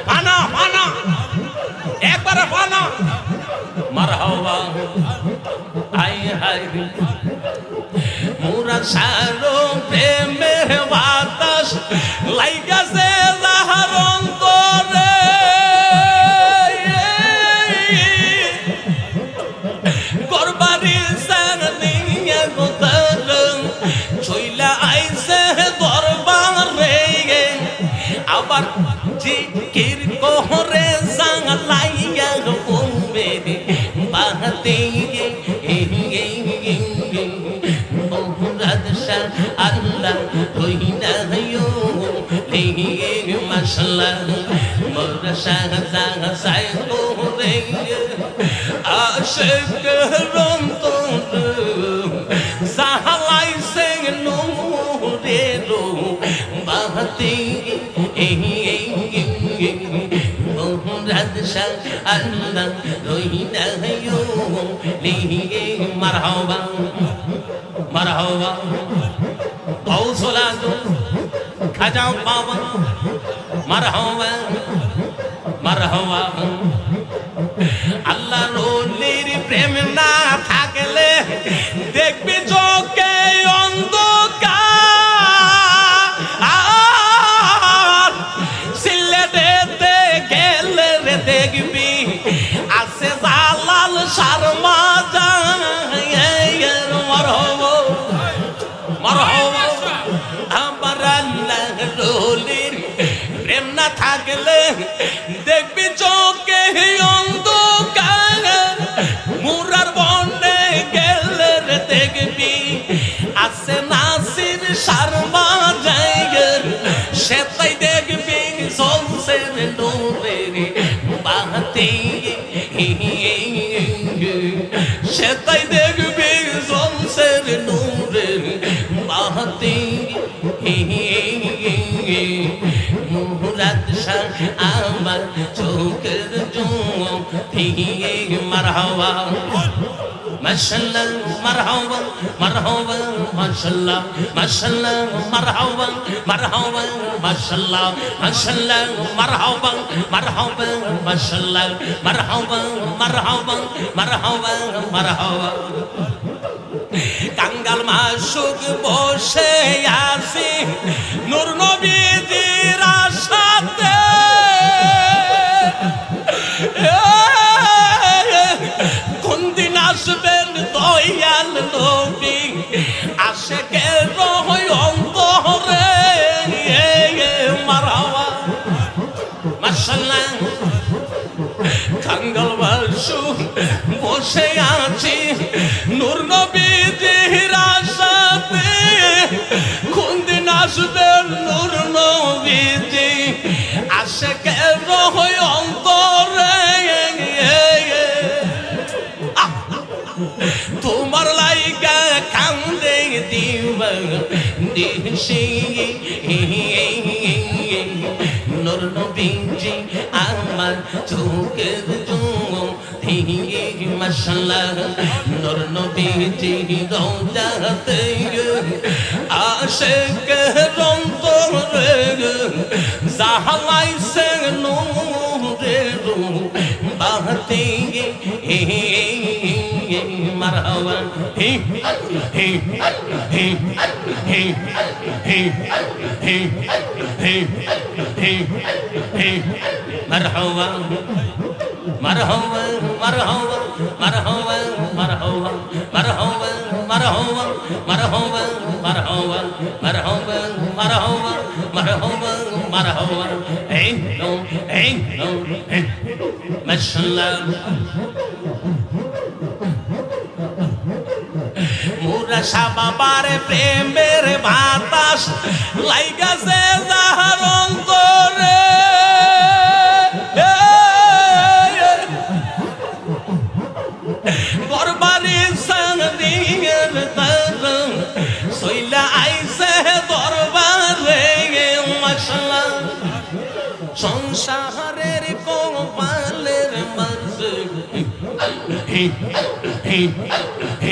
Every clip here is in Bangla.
পানা পানা একবারে পানা মারহাবা আই হাই মোরা সারো প্রেমের বাতাস লাইগাছে যাহার অন্তরে করবারি সার নিয়ে গোতর চইলা আইছে দরবারে আবার জিকির করে জাঙ্গালাইয়া বলবে বাহাতে আল্লাহ কইনা হইও লেগে মাশাআল্লাহ মোর শাহজান সাই করে আশিক রন্তর সাহালাইছে নূরে রো বাহাতে মোরাদ শাহ আল্লাহ কইনা হইও লেগে মারহাবা মারহাবা কৌশলাত খাজা বাবা মারহাবা মারহাবা আল্লাহ রলির প্রেম না থাকলে দেখবি চোখে অন্ধকার সিলেটেতে গেলে রে দেখবি আছে জালাল শর্মা মারহাবা মারহাবা আমার আল্লাহ রলির প্রেম না থাকলে দেখবি চোখে অন্ধকার মুরার বনে গেলে দেখবি আছে নাসির শর্মা জায়গার সেটাই দেখবি চলছে নূরের বাহাতে সেটাই দেখবি চলছে নূরের বাহাতে মুরাদ শাহ আমার চোখের জ্যোতি মারহাবা মাশাআল্লাহ মারহাবা মারহাবা মাশাআল্লাহ মাশাআল্লাহ মারহাবা মারহাবা মাশাআল্লাহ মাশাআল্লাহ মারহাবা মারহাবা মাশাআল্লাহ মারহাবা মারহাবা মারহাবা মারহাবা কাঙ্গাল মাসুক বসে আছি নূর নবীজির আশাতে কোন দিন আসবেন দয়াল নবী আশিকের অন্তরে মারহাবা মাশাআল্লাহ কাঙ্গাল মাসুক বসে আছি নূর নবীজির আশাতে কোন দিন আসবেন নূর নবীজি আশিকের অন্তরে তোমার লাইগা কান্দে দিবসি নূর নবীজি আমার চোখের জ্যোতি মাশাআল্লাহ নূর নবীজি রওজাতে আশিক অন্তরে জাহালাইছে নূরে বাহাতে মারহাবা হে হে হে হে হে হে হে হে হে মারহাবা মারহাবা মারহাবা মারহাবা মারহাবা মারহাবা মারহাবা মারহাবা মারহাবা মারহাবা মারহাবা মারহাবা মারহাবা এই নো মাশাআল্লাহ মোরা বাবার প্রেমের বাতাস লাইগাছে যাহার অন্তরে দরবারে সাংদির তর সইলা আইছে দরবারে মাশাআল্লাহ সংসারের কোপালের মর্জ হে হে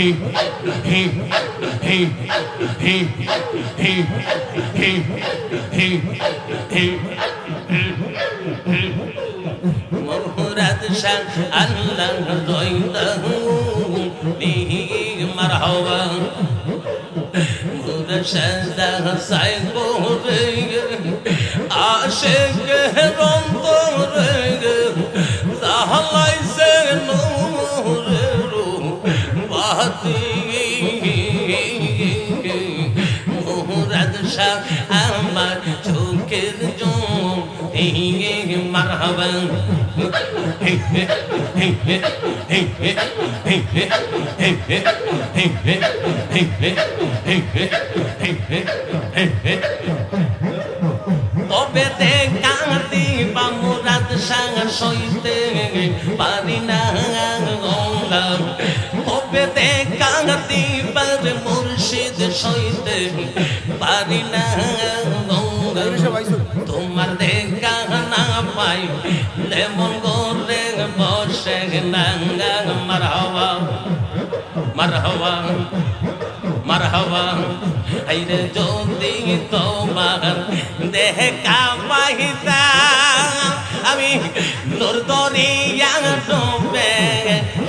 মুরাদ শাহ আল্লাহ দইদাহু বিহি মারহাবা মুরাদ শাহ সাইবুরে আশিক রন্তরে জাহলাইছে নূরের বাতি মুরাদ শাহ আমার চোখের জোন মারহাবা তবে দেখা দিবা মুরাদ শাহ সইতে পারি না তবে দেখা দিবার মুর্শিদ সইতে পারি না তোমার দেখা না পাই লেমন গোরে বসে নাঙ্গা মারহাবা মারহাবা মারহাবা আইরে যদি তোমার দেখা পাইতা আমি নূর দরিয়া ডুবে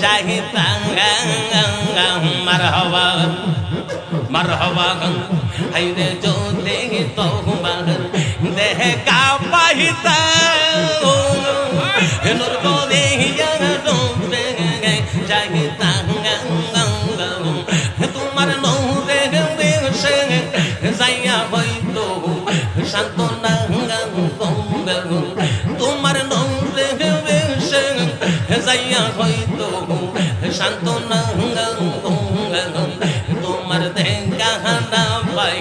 চাইতাম মারহাবা মারহাবা আইরে যদি তোমার দেখা পাইতা নূর দরিয়া ডুবে চাইতাম তোমার নূরে বেশে যাইয়া হইতো সান্তনা তোমার নূরে বেশে যাইয়া হইতো সান্তনা তোমার দেখা না পাই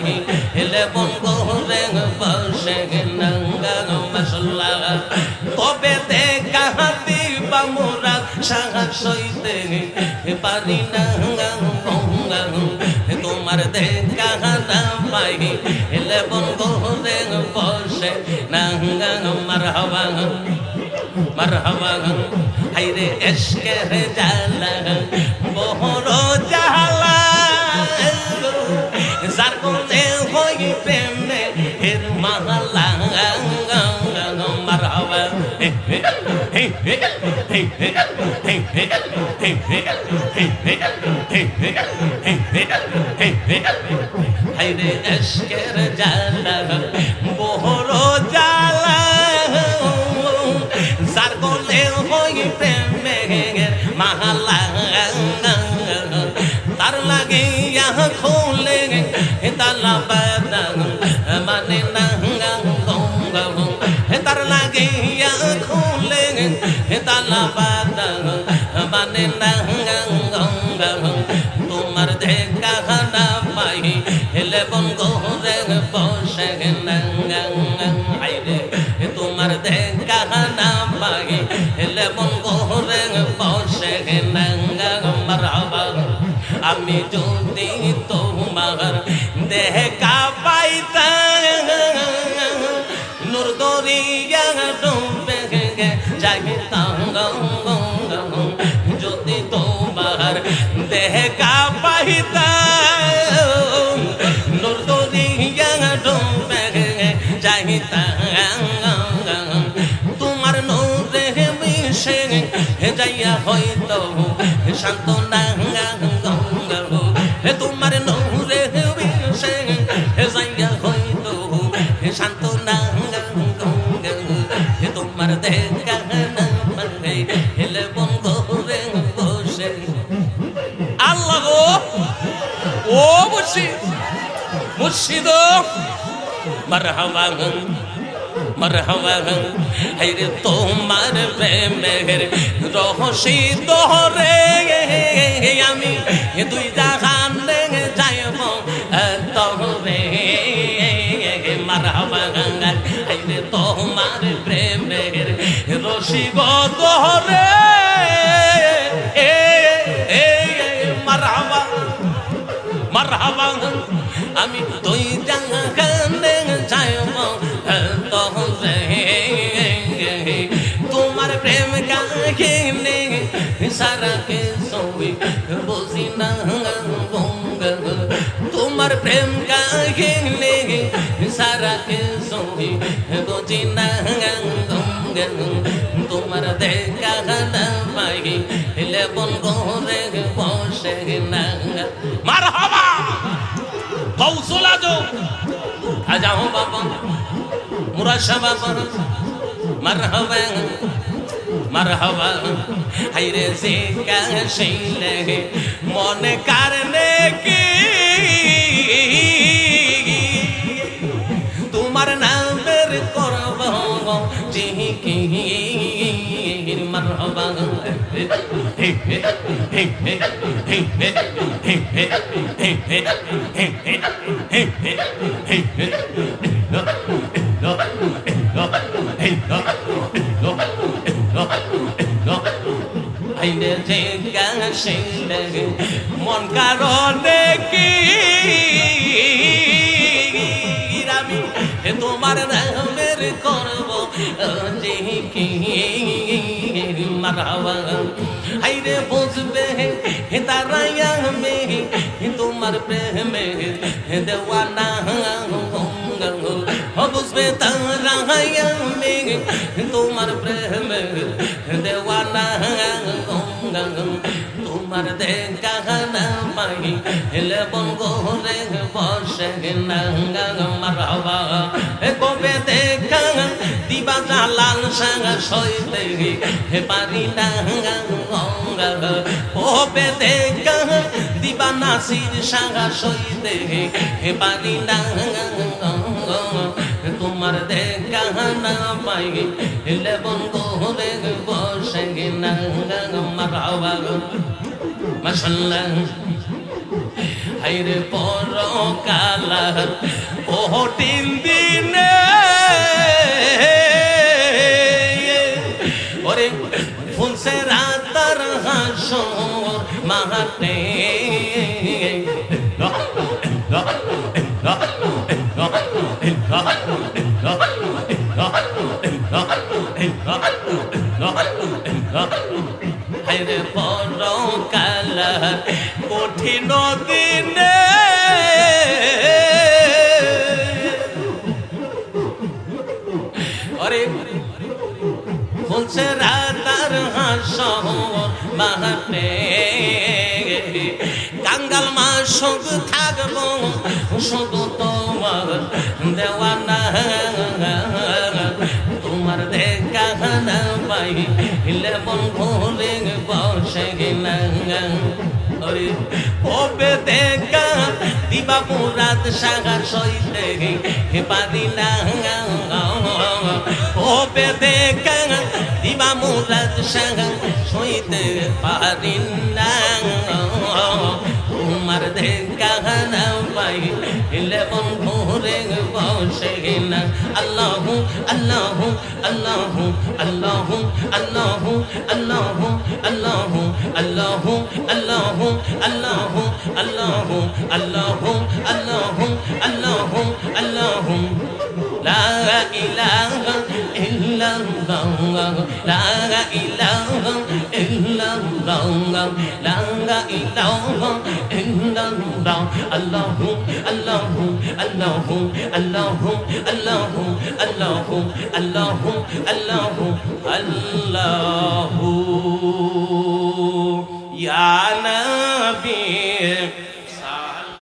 এলে বঙ্গরে বসে নাঙ্গা মশলা তবে দেখা দিবা মুরাদ শাহ সইতে পারি না তোমার দেখা না পাই এলে বঙ্গরে বসে নাঙ্গা মারহাবা মারহাবা হাইরে এশকের জালা বহর জালা যার কোনে হই প্রেমে এর মালা মারহাবা হাইরে এশকের জালা বহর জালা যার কোনে হই প্রেমে এর মালা তার লাগে খোলে তালা বাদান মানে না তার লাগে খোলে তালা বাদান মানে না তোমার দেখা না পাই হেলে বঙ্গরে বসে আইরে তোমার দেখা না পাই হেলে বঙ্গরে বসে মারহাবা আমি যদি তোমার দেখা পাইতাম নূর দরিয়া ডুবে যাইতাম যদি তোমার দেখা পাইতাম নূর দরিয়া ডুবে যাইতাম তোমার নূরে মিশে যাইয়া হয়তো সান্তনা তোমার নূরে মিশে যাইয়া হয়তো সান্তনা তোমার দেখা না পাই হেলে বঙ্গরে বসে আল্লাহ ও মুর্শিদ মুর্শিদ মারহাবা মারহাবা হাইরে তোমার প্রেমের রহস্য দহরে আমি দুই জাহান যাইব তহরে মারহাবা হাইরে তোমার প্রেমের রসিক দহরে মারহাবা মারহাবা আমি দুই জাহান যাইব তহরে তোমার প্রেম কাহিনী সারা के सोई बुझी ना তোমার প্রেম কাহিনী সারা কিছু বুঝি না তোমার দেখা না পাই লেবন করে বসে না মারহাবা কৌশল আজাও বাবা মুরাশা বাবা মারহাবা মারহাবা হাইরে সে কাশিলে মনে কারণে কি তোমার নামের করব জিকি মারহাবা আইনে যে গাছিলে মন কারণে কি আমি তোমার নামের করব যে কি মারহাবা আইরে বুঝবে তারাই আমি তোমার প্রেমে দেওয়ানা বুঝবে তারাই আমি তোমার প্রেমে দেওয়ানা তোমার দেখা না পাই লেবন গোরে বসে না মারহাবা কবে দেখা দিবা জালাল সাঙ্গা সইতে পারি না কবে দেখা দিবা নাসির সাঙ্গা সইতে পারি না তোমার দেখা না পাই লেবন গোরে বসে না মারহাবা মাশাআল্লাহ হাইরে পরকালার কঠিন দিনে ওরে ফুলছে রাতার হাসর মাহাতে হাইরে পরকালার কঠিন দিনে ওরে ফুলছে রাতার হাসর মাহাতে কাঙ্গাল মা শুধু থাকবো শুধু তোমার দেওয়ানা তোমার দেখা না পাই লেবন ভোরে বসে না ওরে কবে দেখা দিবা মুরাদ সাগা সইতে পারি না কবে দেখা দিবা মুরাদ সাগা সইতে পারি না তোমার দেখা না পাই লেবন ভোরে বসে না আল্লাহু আল্লাহু আল্লাহু আল্লাহু আল্লাহু আল্লাহু আল্লাহু আল্লাহু আল্লাহু আল্লাহু আল্লাহু আল্লাহু আল্লাহু আল্লাহু আল্লাহু লা ইলাহা ইল্লাল্লাহ লা ইলাহা ইল্লাল্লাহ লা ইলাহা ইল্লাল্লাহ আল্লাহু আল্লাহু আল্লাহু আল্লাহু আল্লাহু আল্লাহু আল্লাহু আল্লাহু আল্লাহু ইয়া নবী